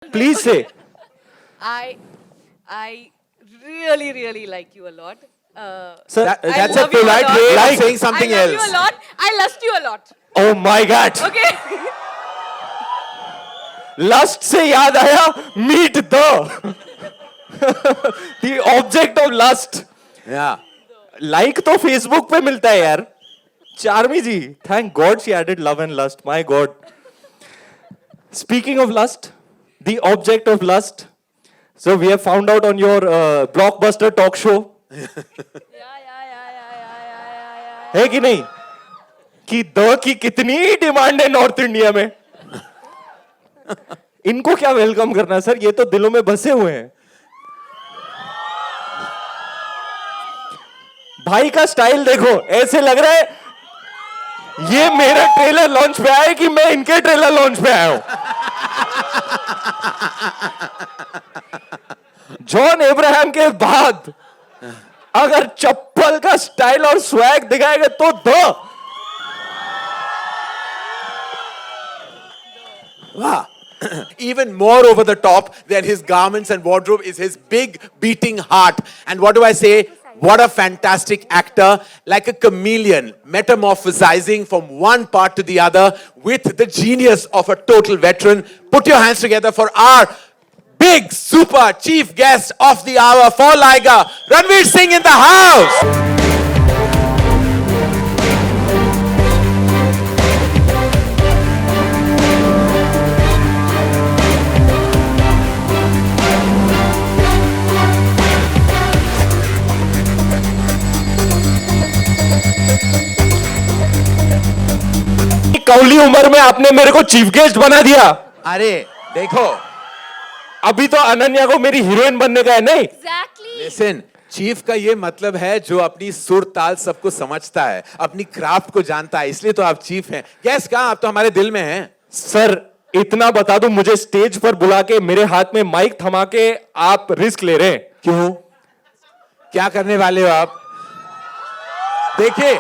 Please say. I really like you a lot. Sir, I that's a love you polite lot. way of Like- saying something I love else. you a lot. I lust you a lot. Oh my God. Okay. Lust से याद आया meet the the object of lust. Yeah. Like तो Facebook पे मिलता है यार. Charmi ji, thank God she added love and lust. My God. Speaking of lust, the object of lust. So we have found out on your blockbuster talk show. Yeah. है कि नहीं कि the key कितनी demand है north India में. इनको क्या welcome करना सर, ये तो दिलों में बसे हुए हैं. भाई का स्टाइल देखो, ऐसे लग रहा है ये मेरा ट्रेलर लॉन्च पे आया कि मैं इनके ट्रेलर लॉन्च पे आया हूं. जॉन एब्राहम के बाद अगर चप्पल का स्टाइल और स्वैग दिखाएगा तो दो. Wow. Even more over the top than his garments and wardrobe is his big beating heart. And what do I say? What a fantastic actor, like a chameleon, metamorphosizing from one part to the other with the genius of a total veteran. Put your hands together for our big, super chief guest of the hour for LIGER, Ranveer Singh in the house. कौली उम्र में आपने मेरे को chief guest बना दिया. अरे देखो, अभी तो अनन्या को मेरी हीरोइन बनने का है. नहीं, Exactly. लिसन, चीफ का ये मतलब है जो अपनी सुर ताल सबको समझता है, अपनी क्राफ्ट को जानता है, इसलिए तो आप चीफ हैं. गैस कहाँ, आप तो हमारे दिल में हैं. सर इतना बता दो, मुझे स्टेज पर बुला के मेरे हाथ में माइक थमा के आप रिस्क ले रहे हैं. क्यों? क्या करने वाले हो आप? देखिए,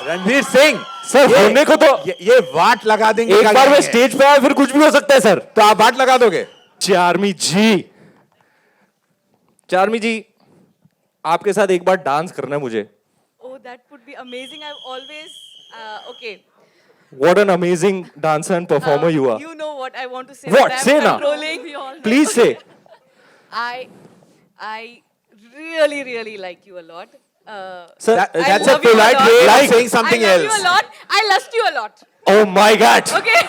रणवीर सिंह सर होने को तो ये वाट लगा देंगे. एक बार मैं स्टेज पे आया फिर कुछ भी हो सकता है सर. तो आप वाट लगा दोगे? चार्मी जी आपके साथ एक बार डांस करना है मुझे. Oh, that would be amazing. I've always okay. What an amazing dancer and performer you are. You know what I want to say. What? but I'm Say now. controlling. We all know. Please say. I really like you a lot. Sir, I that's a love you a polite lot. way of Like saying saying something I love you else. a lot. I lust you a lot. oh my God. Okay.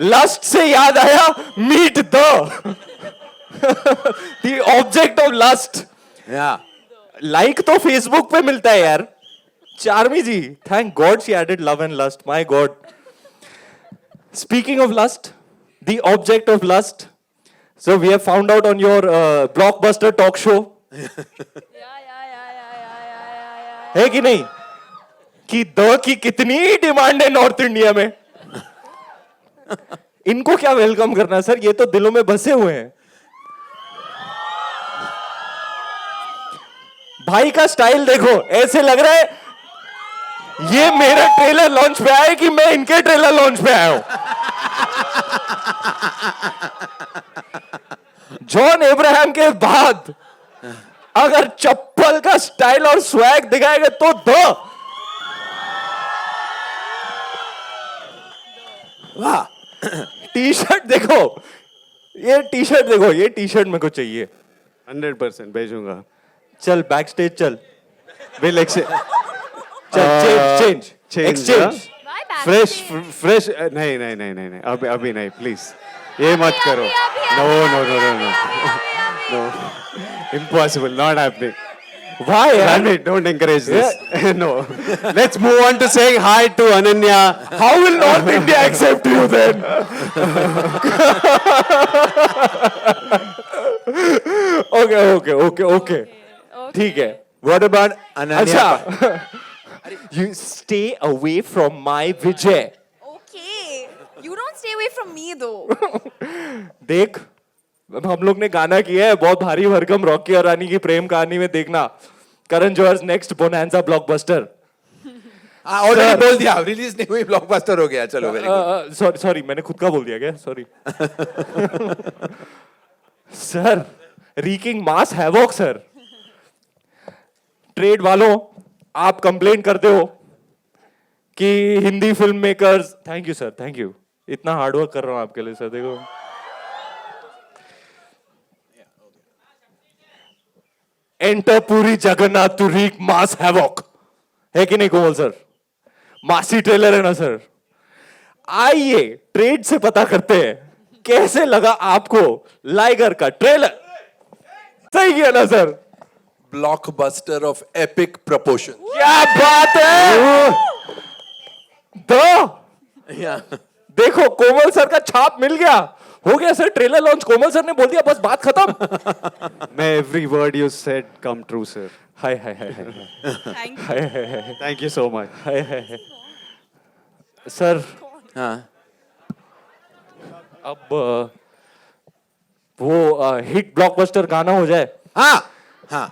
Lust से याद आया meet the the object of lust. Yeah. Like तो Facebook पे मिलता है यार. Charmi ji, thank God she added love and lust. My God. Speaking of lust, the object of lust. So we have found out on your blockbuster talk show. Yeah. है कि नहीं कि the key कितनी डिमांड है नॉर्थ इंडिया में. इनको क्या welcome करना सर, ये तो दिलों में बसे हुए हैं. भाई का स्टाइल देखो, ऐसे लग रहा है ये मेरा ट्रेलर लॉन्च पे आया कि मैं इनके ट्रेलर लॉन्च पे आया हूं. जॉन एब्राहम के बाद अगर चप्पल का स्टाइल और स्वैग दिखाएगा तो दो. वाह. टी शर्ट देखो, ये टी शर्ट देखो, ये टी शर्ट मेरे को चाहिए. 100% भेजूंगा. चल बैक स्टेज चल. Will change exchange. Why back? Fresh नहीं अभी नहीं प्लीज ये मत करो. No impossible, not happening. Why यार? Ranveer, don't encourage this. No. Let's move on to saying hi to Ananya. How will North India accept you then? Okay. ठीक है. What about Ananya? अच्छा. You stay away from my Vijay. Okay. You don't stay away from me though. देख, हम लोग ने गाना किया है बहुत भारी भरकम रॉकी और रानी की प्रेम कहानी में. देखना Karan Johar next bonanza blockbuster. Already बोल दिया, रिलीज नहीं हुई, ब्लॉकबस्टर हो गया, चलो वेरी गुड. सॉरी मैंने खुद का बोल दिया क्या? Sorry. Sir, reeking mass havoc sir. Trade वालों, आप कंप्लेन करते हो कि Hindi film makers. Thank you sir, thank you. इतना हार्डवर्क कर रहा हूं आपके लिए सर. देखो, enter Puri Jagannadh to reek mass havoc. है कि नहीं कोमल सर? मासी ट्रेलर है ना सर? आइए ट्रेड से पता करते हैं कैसे लगा आपको लाइगर का ट्रेलर. सही किया ना sir? Blockbuster of epic proportions. क्या बात है. देखो कोमल सर का छाप मिल गया. हो गया सर ट्रेलर लॉन्च. कोमल सर ने बोल दिया, बस बात खत्म. May every word you said come true, sir. Hi hi hi hi Thank you. Hi hi hi Thank you so much. Hi hi. Sir हाँ. अब वो हिट ब्लॉकबस्टर गाना हो जाए. हाँ. हाँ.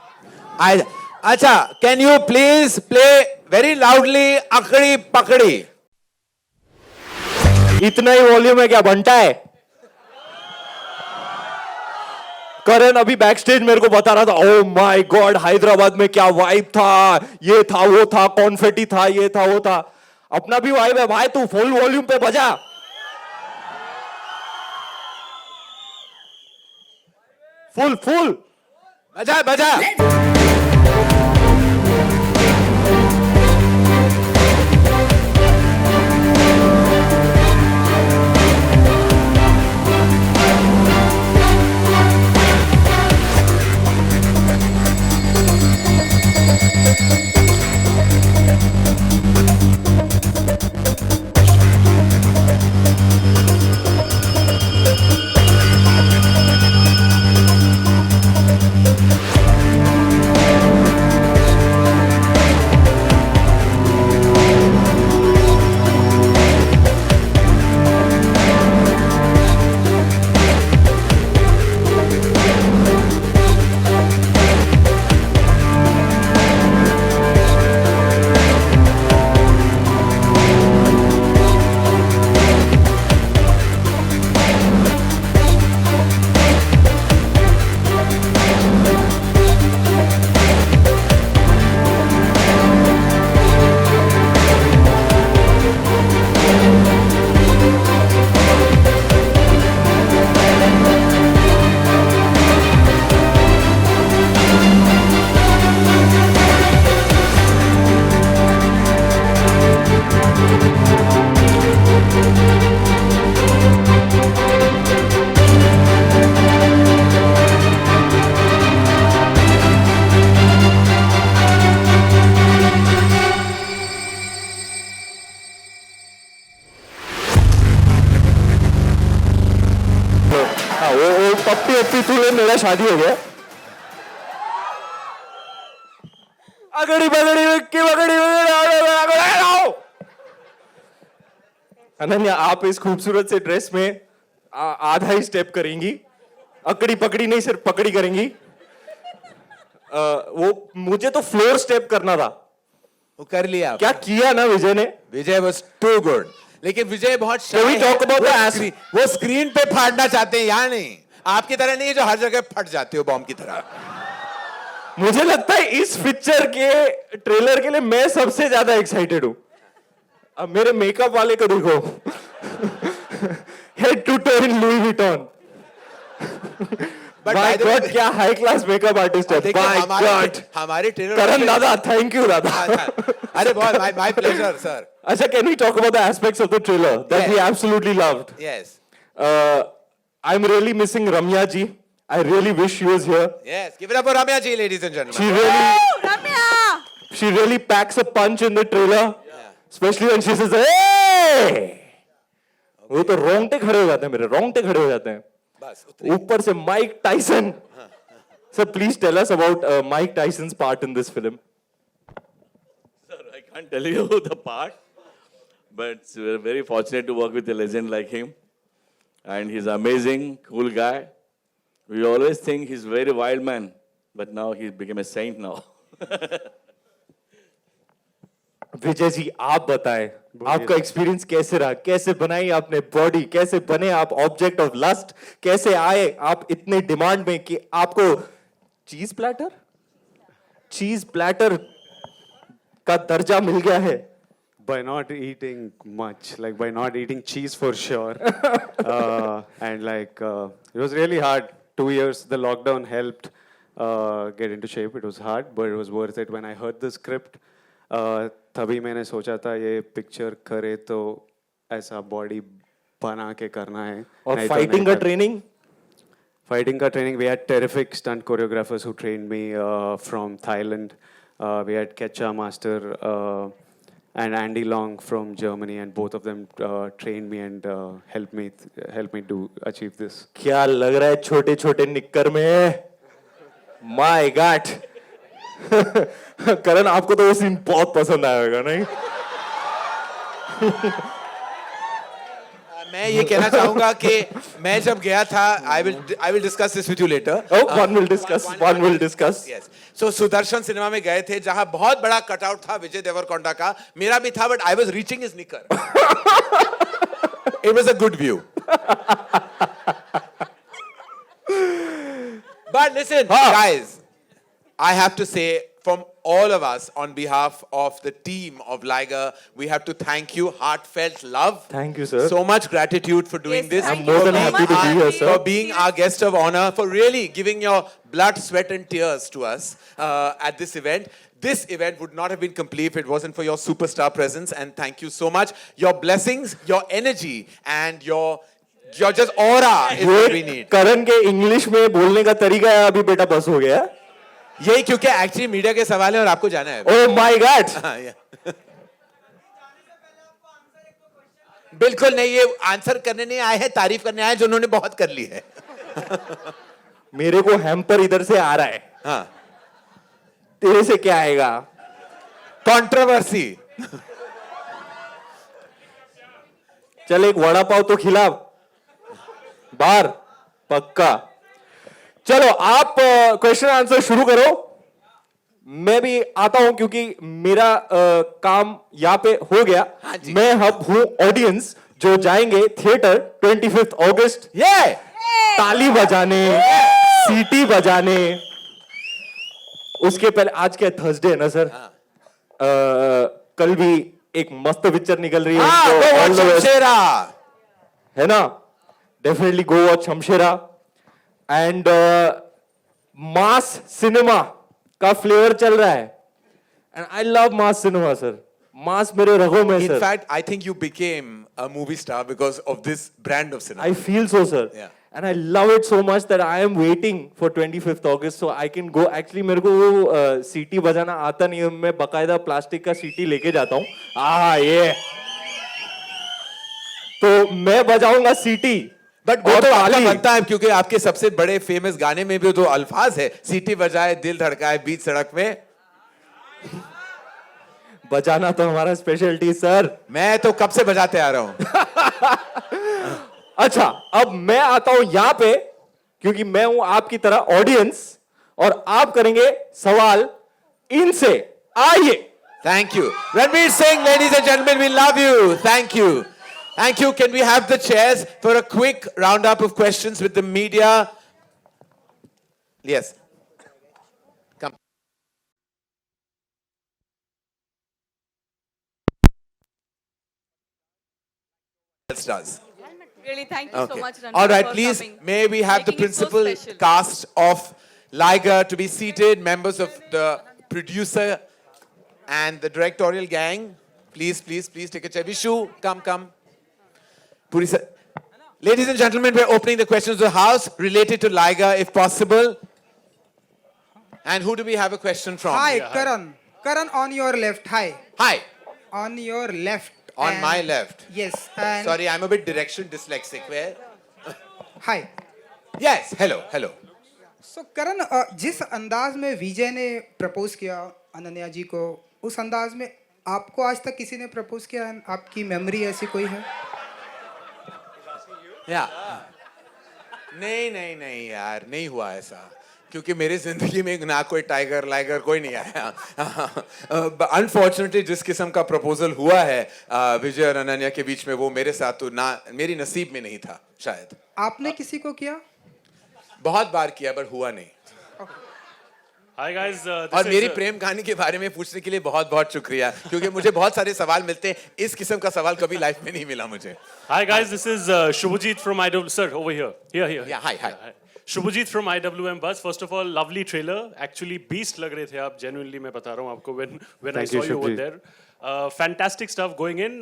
अच्छा, can you please play very loudly Akdi Pakdi. इतना ही वॉल्यूम है क्या? बनता है. करण अभी बैक स्टेज मेरे को बता रहा था, ओ माय गॉड हैदराबाद में क्या वाइब था, ये था वो था, कॉन्फेटी था, ये था वो था. अपना भी वाइब है भाई. तू फुल वॉल्यूम पे बजा. फुल फुल बजा बजा. पप्पी पप्पी तू मेरा शादी हो गया. अगड़ी बगड़ी विक्की बगड़ी बगड़ी. अनन्या, आप इस खूबसूरत से ड्रेस में आधा ही स्टेप करेंगी. अकड़ी पकड़ी नहीं, सिर्फ पकड़ी करेंगी. वो मुझे तो फ्लोर स्टेप करना था. वो कर लिया. क्या किया ना विजय ने. विजय वाज टू गुड. लेकिन विजय बहुत Can we talk about the वो स्क्रीन पे फाड़ना चाहते हैं, यहाँ नहीं. आपकी तरह नहीं है जो हर जगह फट जाते हो बॉम्ब की तरह. मुझे लगता है इस पिक्चर के ट्रेलर के लिए मैं सबसे ज्यादा एक्साइटेड हूं. अब मेरे मेकअप वाले को देखो. Head to toe in Louis Vuitton. By god, क्या हाई क्लास मेकअप आर्टिस्ट है. By god. हमारे ट्रेलर. करण दादा, थैंक यू दादा. अरे बहुत, माय प्लेजर सर. अच्छा, can we talk about the aspects of the trailer that we absolutely loved. Yes. I'm really missing Ramya ji. I really wish she was here. Yes, give it up for Ramya ji, ladies and gentlemen. She really packs a punch in the trailer, especially when she says, "Hey!" वो तो रोंगटे खड़े हो जाते हैं मेरे. रोंगटे खड़े हो जाते हैं. बस ऊपर से Mike Tyson. Sir, please tell us about Mike Tyson's part in this film. Sir, I can't tell you the part, but we're very fortunate to work with a legend like him. And he's amazing, cool guy. We always think he's a very wild man, but now he became a saint now. Vijay ji आप बताएं आपका experience कैसे रहा, कैसे बनाई आपने body, कैसे बने आप ऑब्जेक्ट ऑफ लस्ट, कैसे आए आप इतने डिमांड में कि आपको चीज प्लेटर का दर्जा मिल गया है? By not eating much, like by not eating cheese for sure. And like, it was really hard. 2 years, the lockdown helped get into shape. It was hard, but it was worth it. When I heard the script, तभी मैंने सोचा था ये picture करे तो ऐसा body बना के करना है. और नहीं तो फाइटिंग नहीं का कर- training? Fighting ka training, we had terrific stunt choreographers who trained me from Thailand. We had Ketcha Master and Andy Long from Germany, and both of them trained me and helped me to achieve this. क्या लग रहा है छोटे छोटे निक्कर में? My God. करण आपको तो वो सीन बहुत पसंद आया होगा नहीं? मैं ये कहना चाहूंगा कि मैं जब गया था, I will discuss this with you later. Oh, one will discuss. Yes. So Sudarshan cinema में गए थे जहां बहुत बड़ा कटआउट था विजय देवरकोंडा का. मेरा भी था, but I was reaching his knicker. It was a good view. But listen, guys, I have to say, from all of us, on behalf of the team of Liger, we have to thank you. Heartfelt love. Thank you, sir. So much gratitude for doing Yes, this. thank I'm more you than so happy much, to be here, Ranveer. sir. For being our guest of honor, for really giving your blood, sweat, and tears to us at this event. This event would not have been complete if it wasn't for your superstar presence. And thank you so much. Your blessings, your energy, and your just aura is what we need. करण के English में बोलने का तरीका है अभी बेटा बस हो गया. यही क्योंकि एक्चुअली मीडिया के सवाल है और आपको जाना है. Oh my God. हाँ, yeah. बिल्कुल नहीं, ये आंसर करने नहीं आए हैं, तारीफ करने आए हैं जो उन्होंने बहुत कर ली है. मेरे को हैम्पर इधर से आ रहा है. हाँ. तेरे से क्या आएगा? कंट्रोवर्सी. चल एक वड़ा पाव तो खिला बाहर. पक्का. चलो आप क्वेश्चन आंसर शुरू करो. मैं भी आता हूं क्योंकि मेरा काम यहां पे हो गया. हाँ जी. मैं अब हूं ऑडियंस जो जाएंगे थिएटर 25 अगस्त. ये ताली बजाने, सीटी बजाने. उसके पहले आज क्या थर्सडे है ना सर? कल भी एक मस्त पिक्चर निकल रही है. तो all the best. शमशेरा. है ना? Definitely go watch Shamshera. And mass cinema का फ्लेवर चल रहा है. And I love mass cinema sir. Mass मेरे रगों में In sir. fact, I think you became a movie star because of this brand of cinema. I feel so sir. Yeah. And I love it so much that I am waiting for 25th August so I can go. Actually मेरे को वो सीटी बजाना आता नहीं है. मैं बकायदा प्लास्टिक का सीटी लेके जाता हूँ. ये तो मैं बजाऊंगा सीटी. बट वो तो आपका बनता है क्योंकि आपके सबसे बड़े फेमस गाने में भी तो अल्फाज है, सीटी बजाए दिल धड़काए बीच सड़क में. बजाना तो हमारा स्पेशलिटी सर. मैं तो कब से बजाते आ रहा हूं. अच्छा अब मैं आता हूं यहां पे क्योंकि मैं हूं आपकी तरह ऑडियंस और आप करेंगे सवाल इनसे. आइए. Thank you. Ranveer Singh, ladies and gentlemen, we love you. Thank you. Thank you. Can we have the chairs for a quick roundup of questions with the media? Yes. Come. Stars. Really, thank you so Okay. much, Ranveer, All right, for please, coming. may we have the Making it so principal special. cast of Liger to be seated, members of the producer and the directorial gang. Please, please, please take a chair. Vishu, come. Puri sir. Ladies and gentlemen, we're opening the questions of the house related to Liger, if possible. And who do we have a question from? Hi, Karan. Karan, on your left. Hi. Hi, On your left. on And- my left. Yes. And Sorry, I'm a bit direction dyslexic. Where? Hi. Yes, hello. So, Karan, जिस अंदाज में विजय ने propose किया अनन्या जी को, उस अंदाज में आपको आज तक किसी ने प्रपोज किया है? आपकी मेमोरी ऐसी कोई है? या नहीं यार, नहीं हुआ ऐसा. क्योंकि मेरी जिंदगी में ना कोई टाइगर लाइगर कोई नहीं आया अनफॉर्चुनेटली जिस किस्म का प्रपोजल हुआ है विजय और अनन्या के बीच में वो मेरे साथ तो ना मेरी नसीब में नहीं था शायद आपने किसी को किया? बहुत बार किया पर हुआ नहीं Hi guys, और मेरी प्रेम कहानी के बारे में पूछने के लिए बहुत बहुत शुक्रिया क्योंकि मुझे बहुत सारे सवाल मिलते हैं इस किस्म का सवाल कभी लाइफ में नहीं मिला मुझे Hi guys, this is Shubhajit from IW. Sir, over here. Here. Yeah, hi. Shubhajit from IWM Buzz. First of all, lovely trailer. Actually, beast लग रहे थे आप. Genuinely, मैं बता रहा हूँ आपको when I Thank saw you, you over Shubhajit. there. Fantastic stuff going in.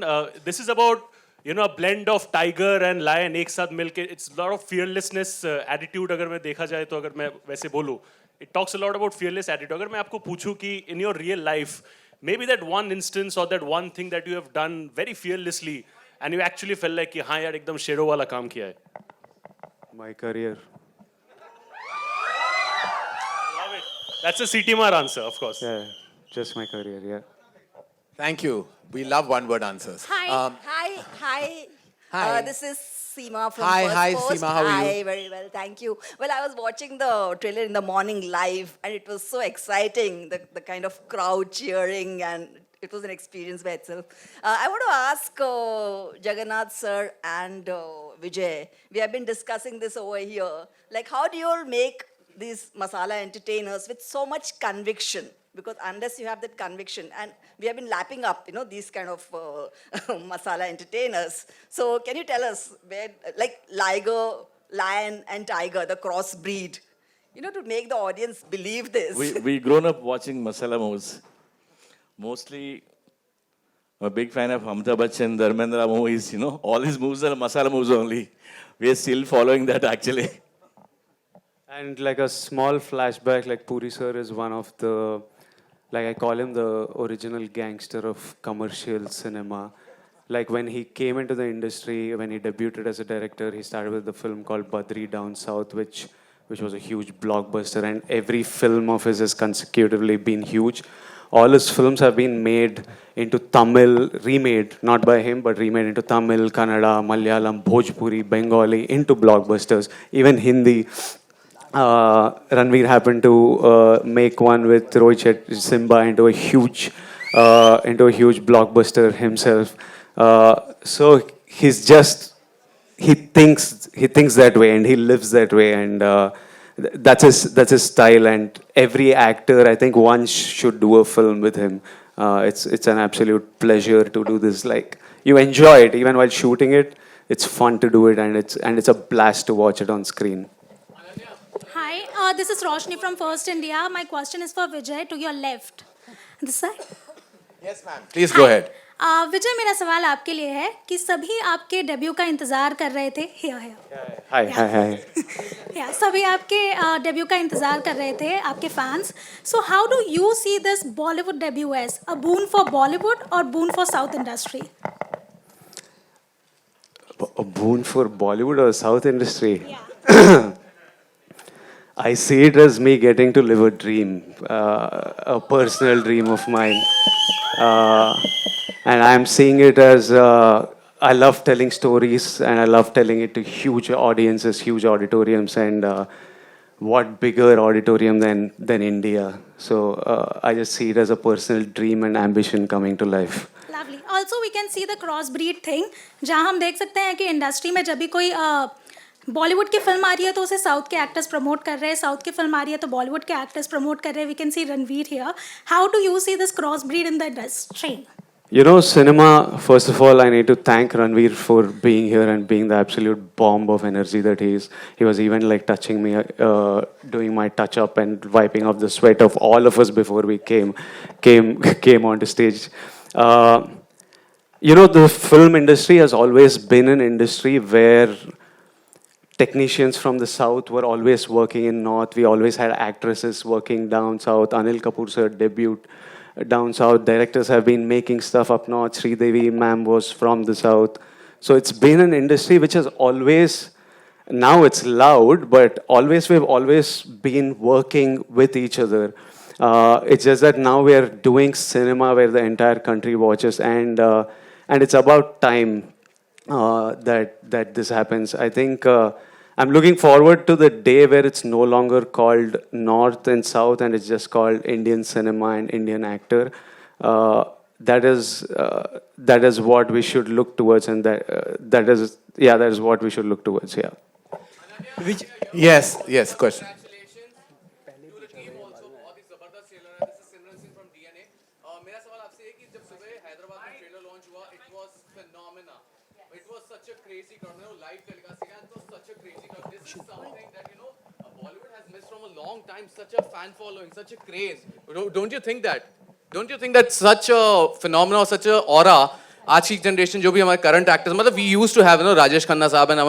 This is about a blend of tiger and lion एक साथ मिलके. It's a lot of fearlessness attitude अगर मैं देखा जाए तो अगर मैं वैसे बोलूँ. It talks a lot about fearless attitude. अगर मैं आपको पूछूं कि in your real life, maybe that one instance or that one thing that you have done very fearlessly and you actually felt like कि हाँ यार एकदम शेरों वाला काम किया है. My career. Love it. That's a CT Mar answer, of course. Yeah, just my career, yeah. Thank you. We love one word answers. Hi. This is Seema from Hi, First hi, Post. Seema, how are you? Hi, very well, thank you. Well, I was watching the trailer in the morning live, and it was so exciting. The kind of crowd cheering, and it was an experience by itself. I want to ask Jagannath sir and Vijay. We have been discussing this over here. Like, how do you all make these masala entertainers with so much conviction? Because unless you have that conviction, and we have been lapping up, these kind of masala entertainers. So can you tell us where, like Liger, Lion and Tiger, the crossbreed, to make the audience believe this? We grown up watching masala movies. Mostly, I'm a big fan of Amitabh Bachchan, Dharmendra movies. All his movies are masala movies only. We are still following that actually. And like a small flashback, like Puri sir is one of the, like I call him the original gangster of commercial cinema. Like when he came into the industry, when he debuted as a director, he started with the film called Badri Down South, which was a huge blockbuster, and every film of his has consecutively been huge. All his films have been made into Tamil, remade, not by him, but remade into Tamil, Kannada, Malayalam, Bhojpuri, Bengali, into blockbusters, even Hindi. Ranveer happened to make one with Rohit Simba into a huge blockbuster himself. So he's just he thinks that way and he lives that way, and that's his style. And every actor, I think, one should do a film with him. It's an absolute pleasure to do this. Like, you enjoy it even while shooting it. It's fun to do it, and it's a blast to watch it on screen. Hi, this is Roshni from First India. My question is for Vijay, to your left. This side? Yes, ma'am. Please go ahead. विजय, मेरा सवाल आपके लिए है कि सभी आपके debut का इंतजार कर रहे थे. Hi. Yeah, सभी आपके डेब्यू का इंतजार कर रहे थे, आपके fans. So how do you see this Bollywood debut as a boon for Bollywood or boon for South industry? A boon for Bollywood or South industry? Yeah. I see it as me getting to live a dream, a personal dream of mine. And I'm seeing it as I love telling stories, and I love telling it to huge audiences, huge auditoriums, and what bigger auditorium than India. So I just see it as a personal dream and ambition coming to life. Lovely. Also, we can see the crossbreed thing, जहाँ हम देख सकते हैं कि industry में जब भी कोई बॉलीवुड की फिल्म आ रही है तो उसे साउथ के एक्टर्स प्रमोट कर रहे हैं, साउथ की फिल्म आ रही है तो बॉलीवुड के एक्टर्स प्रमोट कर रहे हैं. We can see Ranveer here. How do you see this crossbreed in the industry? Cinema, first of all, I need to thank Ranveer for being here and being the absolute bomb of energy that he is. He was even like touching me, doing my touch up and wiping off the sweat of all of us before we came onto stage. The film industry has always been an industry where technicians from the south were always working in north. We always had actresses working down south. Anil Kapoor sir debuted down south. Directors have been making stuff up north. Sridevi ma'am was from the south. So it's been an industry which has always, now it's loud, but we've always been working with each other. It's just that now we are doing cinema where the entire country watches, and it's about time that this happens. I think I'm looking forward to the day where it's no longer called North and South and it's just called Indian cinema and Indian actor. That is what we should look towards, and that is what we should look towards. Yeah. Yes, question. Such a fan following, such a craze. Don't you think that? Don't you think that such a phenomenon, such a aura, आज की generation जो भी हमारे current actors, मतलब we used to have, Rajesh Khanna साहब and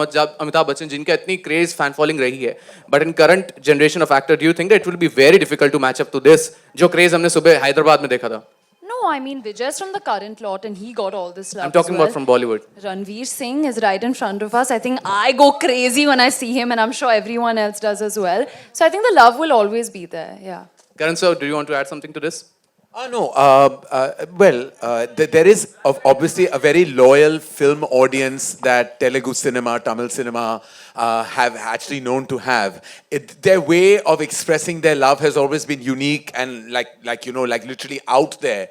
Amitabh Bachchan जिनका इतनी craze fan following रही है. But in current generation of actor, do you think that it will be very difficult to match up to this जो craze हमने सुबह हैदराबाद में देखा था? No, I mean Vijay's from the current lot and he got all this love. I'm talking about from Bollywood. Ranveer Singh is right in front of us. I think I go crazy when I see him and I'm sure everyone else does as well. So I think the love will always be there. Yeah. Karan sir, do you want to add something to this? No. There is obviously a very loyal film audience that Telugu cinema, Tamil cinema have actually known to have. Their way of expressing their love has always been unique and like literally out there.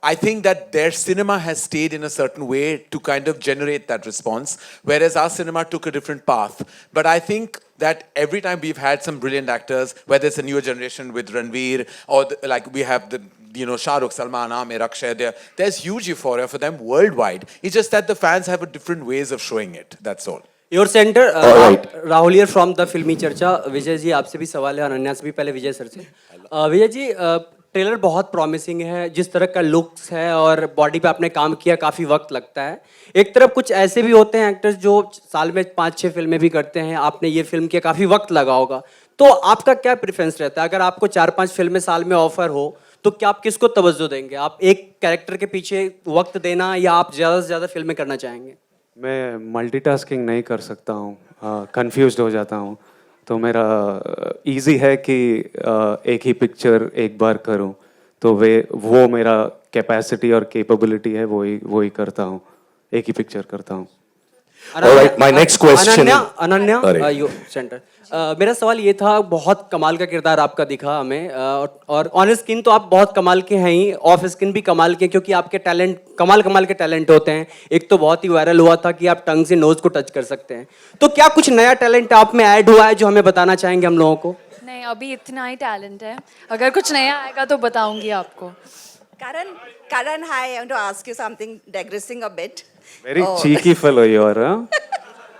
I think that their cinema has stayed in a certain way to kind of generate that response, whereas our cinema took a different path. But I think that every time we've had some brilliant actors, whether it's a newer generation with Ranveer, or like we have the Shah Rukh, Salman, Aamir, Akshay, there's huge euphoria for them worldwide. It's just that the fans have a different ways of showing it. That's all. Your center, Rahul here from the Filmi Charcha. Vijay ji, आपसे भी सवाल है, अनन्या से भी पहले विजय sir से. Vijay ji, trailer बहुत promising है, जिस तरह का लुक्स है और बॉडी पे आपने काम किया, काफ़ी वक्त लगता है. एक तरफ कुछ ऐसे भी होते हैं एक्टर्स जो साल में 5-6 फिल्में भी करते हैं, आपने ये फिल्म किया, काफ़ी वक्त लगा होगा. तो आपका क्या प्रेफरेंस रहता है? अगर आपको 4-5 फिल्में साल में ऑफर हो तो क्या आप किसको तवज्जो देंगे? आप एक कैरेक्टर के पीछे वक्त देना या आप ज़्यादा से ज़्यादा फिल्में करना चाहेंगे? मैं मल्टीटास्किंग नहीं कर सकता हूँ, कंफ्यूज्ड हो जाता हूँ. तो मेरा इजी है कि एक ही पिक्चर एक बार करूं, तो वो मेरा कैपेसिटी और कैपेबिलिटी है, वो ही करता हूं, एक ही पिक्चर करता हूं. Alright, my next question. Ananya, you centre. मेरा सवाल ये था, बहुत कमाल का किरदार आपका दिखा हमें, और ऑन स्क्रीन तो आप बहुत कमाल के हैं ही, ऑफ स्क्रीन भी कमाल के, क्योंकि आपके टैलेंट कमाल के टैलेंट होते हैं. एक तो बहुत ही वायरल हुआ था कि आप टंग से नोज को टच कर सकते हैं. तो क्या कुछ नया टैलेंट आप में ऐड हुआ है जो हमें बताना चाहेंगे हम लोगों को? नहीं, अभी इतना ही टैलेंट है. अगर कुछ नया आएगा तो बताऊंगी आपको. Karan, hi, I want to ask you something, digressing a bit. Very cheeky fellow you are, huh?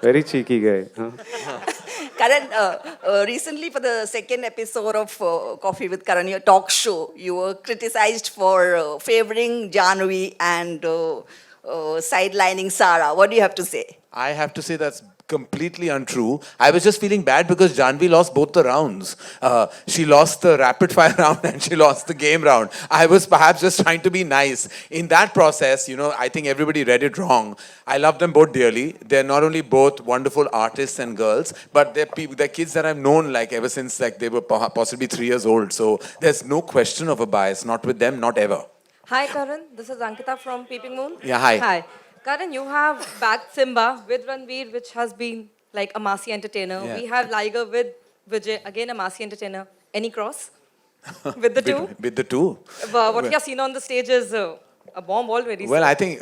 Very cheeky guy. Huh? Karan, recently for the second episode of Coffee with Karan, your talk show, you were criticized for favoring Janvi and sidelining Sara. What do you have to say? I have to say that's completely untrue. I was just feeling bad because Janvi lost both the rounds. She lost the rapid fire round and she lost the game round. I was perhaps just trying to be nice. In that process, I think everybody read it wrong. I love them both dearly. They're not only both wonderful artists and girls, but they're kids that I've known ever since they were possibly 3 years old. So there's no question of a bias, not with them, not ever. Hi Karan, this is Ankita from Peeping Moon. Yeah, hi. Hi. Karan, you have backed Simba with Ranveer, which has been like a massy entertainer. Yeah. We have Liger with Vijay, again a massy entertainer. Any cross with the two? With the two? What we have seen on the stage is a bomb already. Well, I think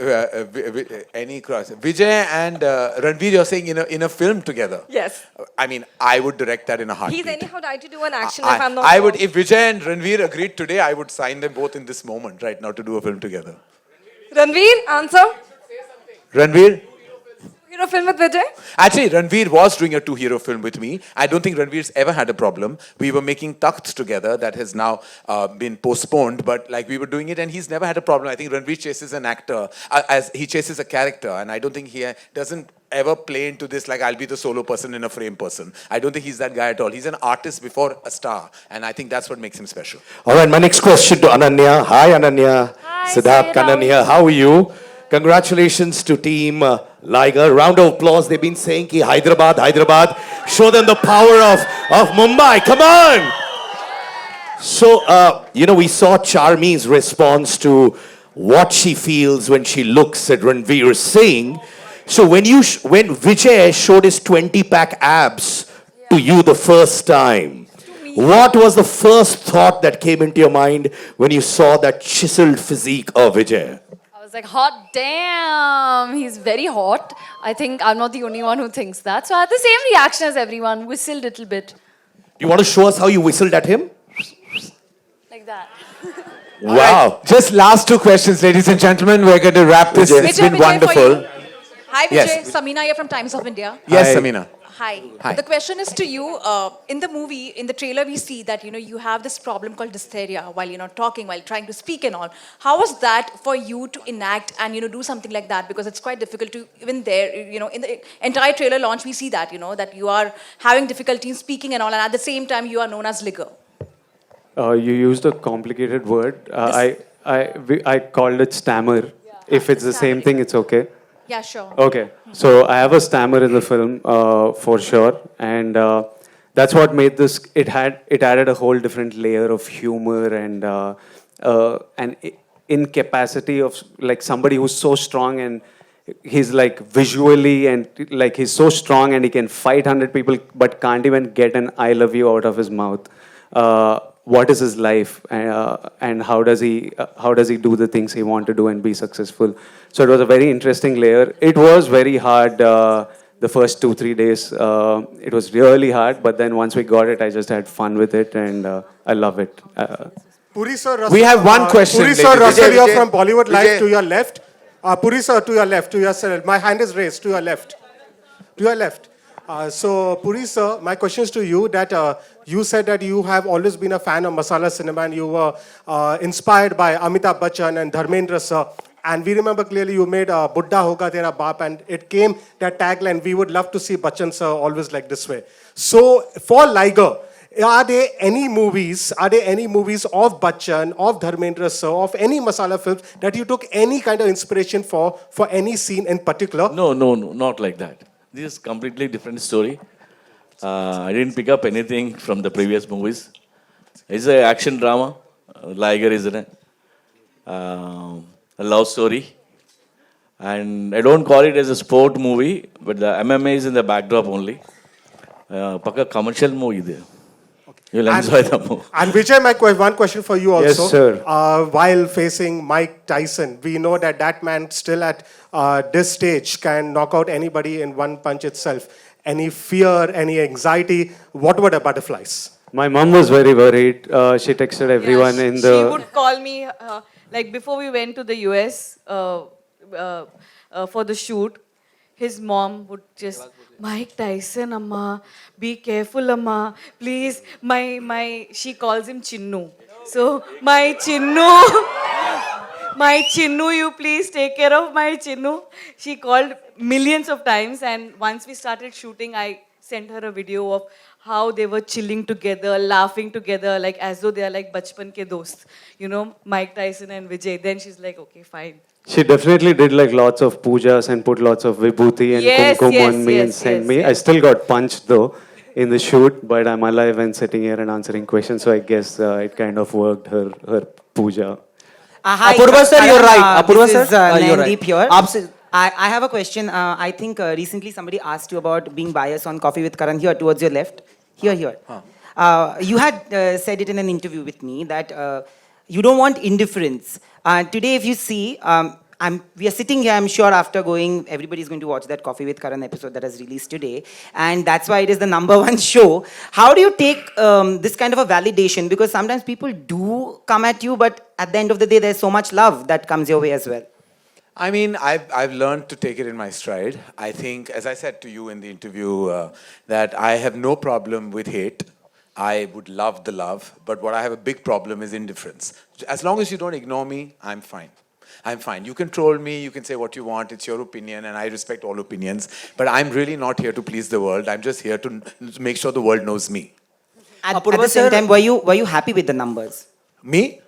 any cross. Vijay and Ranveer, you're saying in a film together? Yes. I mean, I would direct that in a heartbeat. He's anyhow tried to do an action if I'm not I wrong. would, if Vijay and Ranveer agreed today, I would sign them both in this moment right now to do a film together. Ranveer, answer. Ranveer? Hero film with Vijay? Actually, Ranveer was doing a 2-hero film with me. I don't think Ranveer's ever had a problem. We were making Takht together. That has now been postponed. But we were doing it and he's never had a problem. I think Ranveer chases an actor as he chases a character. And I don't think he doesn't ever play into this I'll be the solo person in a frame person. I don't think he's that guy at all. He's an artist before a star. And I think that's what makes him special. All right, my next question to Ananya. Hi, Ananya. Hi, Siddharth, Ananya, how are you? Congratulations to Team Liger. Round of applause. They've been saying ki Hyderabad, Hyderabad. Show them the power of Mumbai. Come on. So, we saw Charmi's response to what she feels when she looks at Ranveer Singh. So when Vijay showed his 20-pack abs to you the first time, what was the first thought that came into your mind when you saw that chiseled physique of Vijay? I was like, hot damn, he's very hot. I think I'm not the only one who thinks that. So I had the same reaction as everyone, whistled a little bit. You want to show us how you whistled at him? Like that. Wow. Just last two questions, ladies and gentlemen. We're going to wrap this. It's been wonderful. Hi, Vijay. Yes. Samina here from Times of India. Yes, Hi. Samina. Hi. Hi. The question is to you. In the movie, in the trailer, we see that you have this problem called dysphagia while you're not talking, while trying to speak and all. How was that for you to enact and do something like that? Because it's quite difficult to even there. In the entire trailer launch, we see that that you are having difficulty in speaking and all, and at the same time, you are known as LIGER. You used a complicated word. I called it stammer. If it's the same thing, it's okay. Yeah, sure. Okay, so I have a stammer in the film for sure, and that's what made this. It added a whole different layer of humor and an incapacity of like somebody who's so strong and he's like visually and like he's so strong and he can fight 100 people but can't even get an "I love you" out of his mouth. What is his life and how does he do the things he wants to do and be successful? So it was a very interesting layer. It was very hard the first 2-3 days. It was really hard, but then once we got it, I just had fun with it and I love it. Puri sir, Russell, We have one question, Puri sir, ladies. Russell, Vijay, you're Vijay. from Bollywood Live Vijay. to your left. Puri sir, to your left, to yourself. My hand is raised, to your left. To your left. So, Puri sir, my question is to you that you said that you have always been a fan of Masala cinema and you were inspired by Amitabh Bachchan and Dharmendra sir. And we remember clearly you made Buddha Hoga Tera Baap and it came that tagline, we would love to see Bachchan sir always like this way. So, for Liger, are there any movies of Bachchan, of Dharmendra sir, of any Masala films that you took any kind of inspiration for any scene in particular? No, not like that. This is completely different story. I didn't pick up anything from the previous movies. It's an action drama. Liger, isn't it? A love story. And I don't call it as a sport movie, but the MMA is in the backdrop only. Paka commercial movie there. You'll enjoy the movie. And Vijay, one question for you also. Yes, sir. While facing Mike Tyson, we know that man still at this stage can knock out anybody in one punch itself. Any fear, any anxiety? What were the butterflies? My mom was very worried. She texted everyone She would call me, like before we went to the US for the shoot, his mom would just, Mike Tyson, Amma, be careful, Amma, please. She calls him Chinnu. So, my Chinnu, you please take care of my Chinnu. She called millions of times, and once we started shooting, I sent her a video of how they were chilling together, laughing together, like as though they are like bachpan ke dost. Mike Tyson and Vijay. Then she's like, okay, fine. She definitely did like lots of pujas and put lots of vibhuti and kumkum on me and sent me. I still got punched though in the shoot, but I'm alive and sitting here and answering questions. So I guess it kind of worked, her puja. Hi, Apurva sir, you're right. Apurva this is, sir, you're right. Nandeep here. Abs- I have a question. I think recently somebody asked you about being biased on Coffee with Karan here towards your left. Here. You had said it in an interview with me that you don't want indifference. Today, if you see, we are sitting here, I'm sure after everybody's going to watch that Coffee with Karan episode that has released today. And that's why it is the #1 show. How do you take this kind of a validation? Because sometimes people do come at you, but at the end of the day, there's so much love that comes your way as well. I mean, I've learned to take it in my stride. I think, as I said to you in the interview, that I have no problem with hate. I would love the love, but what I have a big problem is indifference. As long as you don't ignore me, I'm fine. I'm fine. You can troll me, you can say what you want, it's your opinion, and I respect all opinions. But I'm really not here to please the world. I'm just here to make sure the world knows me. At the same time, were you happy with the numbers? Me?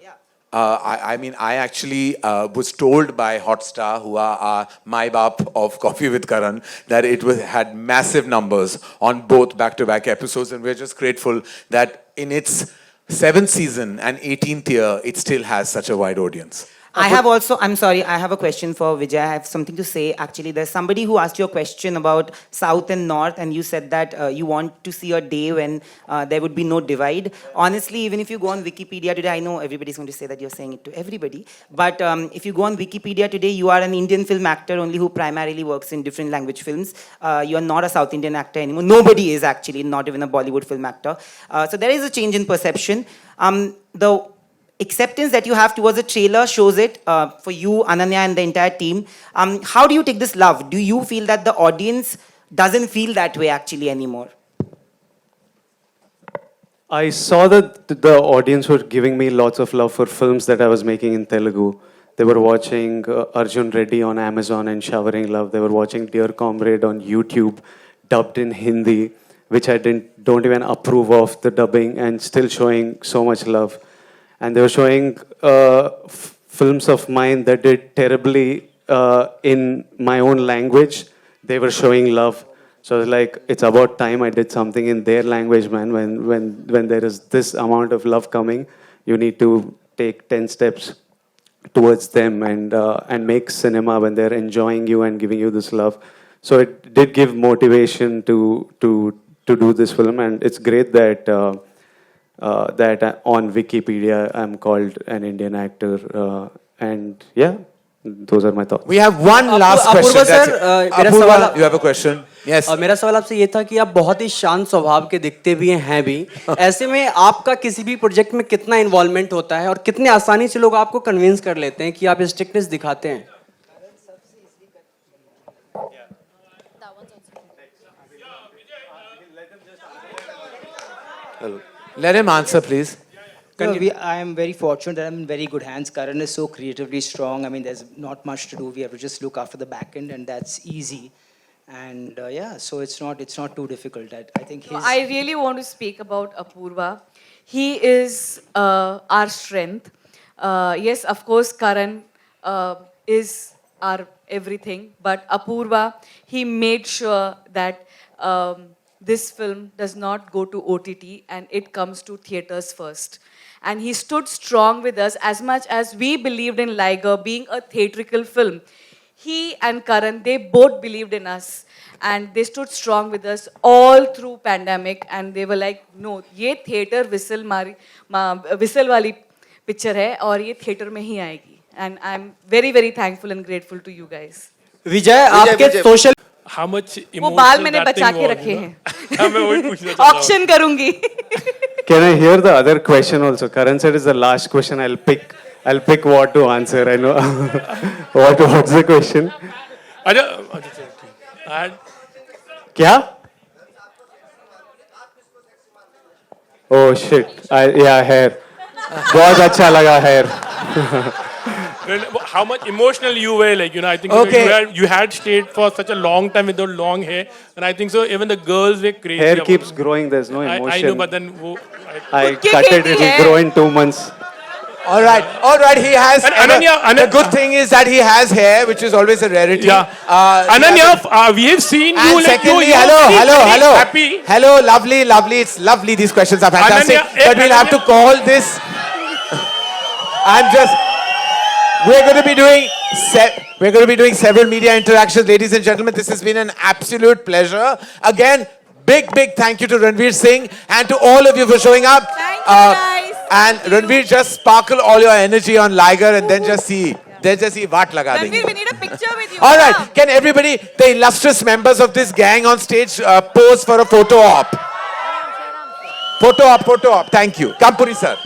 I mean, I actually was told by Hotstar, who are my bap of Coffee with Karan, that it had massive numbers on both back-to-back episodes, and we're just grateful that in its 7th season and 18th year, it still has such a wide audience. I have also, I'm sorry, I have a question for Vijay. I have something to say. Actually, there's somebody who asked you a question about South and North, and you said that you want to see a day when there would be no divide. Honestly, even if you go on Wikipedia today, I know everybody's going to say that you're saying it to everybody, but if you go on Wikipedia today, you are an Indian film actor only who primarily works in different language films. You are not a South Indian actor anymore. Nobody is actually, not even a Bollywood film actor. So there is a change in perception. The acceptance that you have towards the trailer shows it for you, Ananya, and the entire team. How do you take this love? Do you feel that the audience doesn't feel that way actually anymore? I saw that the audience were giving me lots of love for films that I was making in Telugu. They were watching Arjun Reddy on Amazon and showering love. They were watching Dear Comrade on YouTube, dubbed in Hindi, which I don't even approve of the dubbing, and still showing so much love. And they were showing films of mine that did terribly in my own language. They were showing love. So I was like, it's about time I did something in their language, man. When there is this amount of love coming, you need to take 10 steps towards them and make cinema when they're enjoying you and giving you this love. So it did give motivation to do this film, and it's great that that on Wikipedia I'm called an Indian actor, and yeah, those are my thoughts. We have one last question. Apurva, you have a question? Yes. मेरा सवाल आपसे ये था कि आप बहुत ही शांत स्वभाव के दिखते भी हैं भी ऐसे में आपका किसी भी प्रोजेक्ट में कितना इन्वॉल्वमेंट होता है और कितने आसानी से लोग आपको कन्विंस कर लेते हैं कि आप स्ट्रिक्टनेस दिखाते हैं? Let him answer, please. No, I am very fortunate that I'm in very good hands. Karan is so creatively strong. I mean, there's not much to do. We have to just look after the back end, and that's easy. And yeah, so it's not too difficult. I think his... I really want to speak about Apurva. He is our strength. Yes, of course, Karan is our everything. But Apurva, he made sure that this film does not go to OTT and it comes to theaters first. And he stood strong with us as much as we believed in Liger being a theatrical film. He and Karan, they both believed in us. And they stood strong with us all through pandemic. And they were like, no, ये theater whistle वाली picture है और ये theater में ही आएगी. And I'm very, very thankful and grateful to you guys. Vijay, आपके social How much वो बाल मैंने emotional बचा that के thing रखे was, हैं. मैं वही पूछना चाह रहा हूँ. Auction करूँगी. Can I hear the other question also? Karan said it's the last question. I'll pick what to answer. I know. What's the question? क्या? Oh shit. Yeah, hair. बहुत अच्छा लगा hair. How much emotional you were, like, you know, I think you had stayed for such a long time with the long hair, and I think so even the girls were crazy. Hair about keeps it. growing. There's no emotion. I know, but then I cut it. It will grow in 2 months. All right. He has. And Ananya, the good thing is that he has hair, which is always a rarity. Yeah. Ananya, we have seen and you. Like, secondly, you're hello. Happy. Hello, lovely. It's lovely. These questions are fantastic. Ananya, but we'll have to call this. We're going to be doing several media interactions, ladies and gentlemen. This has been an absolute pleasure. Again, big thank you to Ranveer Singh and to all of you for showing up. Thank you, guys. And Ranveer, just sparkle all your energy on Liger and then just see what laga denge. Ranveer, we need a picture with you. All right, can everybody, the illustrious members of this gang on stage, pose for a photo op? Photo op. Thank you. Come, Puri sir.